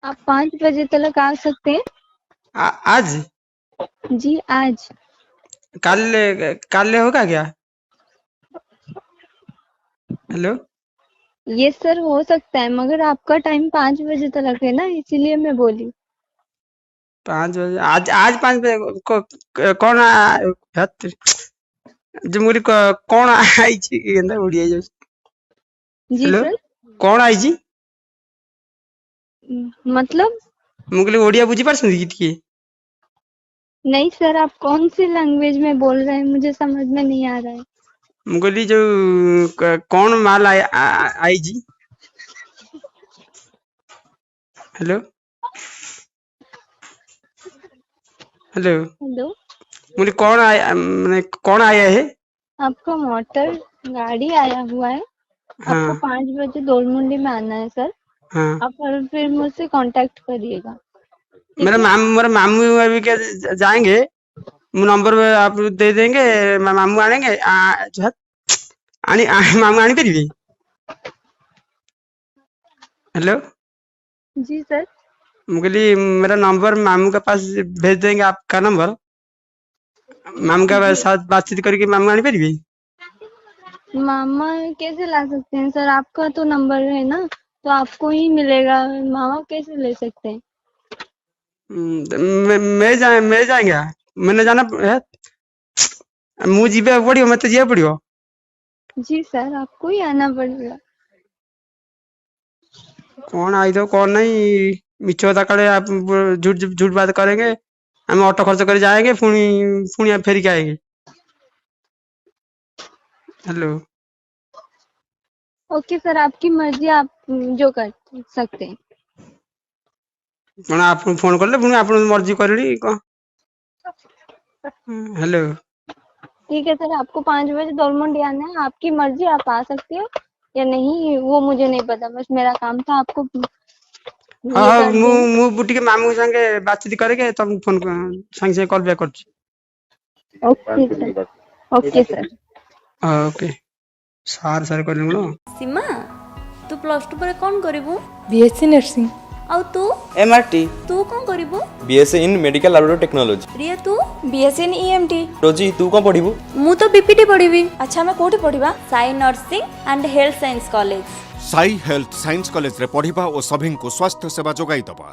आप 5 बजे तक आ सकते हैं? आज? जी आज। कल? कल होगा क्या? हेलो। ये सर हो सकता है, मगर आपका टाइम 5 बजे तक है ना, इसीलिए मैं बोली। 5 बजे? आज आज 5 बजे कौन जो मुझे कौन आई उड़ी जाए। जी हेलो। सर। कौन आई? मतलब? मुझे ओडिया बुझी पार्सन कि नहीं सर, आप कौन सी लैंग्वेज में बोल रहे हैं, मुझे समझ में नहीं आ रहा है। मुझे जो कौन माल आई जी। हेलो। हेलो। हेलो। मुझे कौन आया, मैंने कौन आया है? आपका मोटर गाड़ी आया हुआ है। आपको हाँ 5 बजे दोलमुंडी में आना है सर। हाँ। आप फिर मुझसे कांटेक्ट करिएगा। ठीक मेरा है। मेरे मामू अभी क्या जाएंगे। नंबर आप दे देंगे। मामू आनेंगे मामू आनी पारि। हेलो। जी सर। मुझे मेरा नंबर मामू के पास भेज देंगे, आपका नंबर। मामू के जी। साथ बातचीत करके मामू आनी पारि। मामा कैसे ला सकते हैं सर? आपका तो नंबर है ना, तो आपको ही मिलेगा। मामा कैसे ले सकते हैं? मैं जाएंगे। मैंने जाना है। मुझे जीवे पड़ो, मत जीवा पड़ो। जी सर, आपको ही आना पड़ेगा। कौन आई तो कौन नहीं। मिछ बता काले आप झूठ झूठ बात करेंगे। हम ऑटो खर्च कर जाएंगे, पुणी पुणी फेर के आएंगे। हेलो। ओके सर, आपकी मर्जी, आप जो कर सकते हैं। कौन आप फोन कले पुणी आप मर्जी करी कौन। हेलो। ठीक है सर, आपको 5 बजे दोलमुंडी आना है, आपकी मर्जी, आप आ सकते हो या नहीं वो मुझे नहीं पता, बस मेरा काम था आपको हाँ ये हाँ, कर देना। मुझे मामू संगे बातचीत करके तुम फोन संगे संगे कॉल बैक कर। Okay sir. Okay sir. Okay. सार सार कर सीमा तू प्लस टू पर कौन करिवु? BSc nursing. आउ तू? एमआरटी। तू कौन करिवु? BSc in medical laboratory technology. Riya तू? BSc in EMT. रोजी तू कौन पढ़िबु? मु तो बीपीटी पढ़िबी। अच्छा मैं कोठी पढ़िबा? Sai nursing and health science college. Sai health science college रे पढ़िबा और सभी को स्वास्थ्य सेवा जोगाई दबा।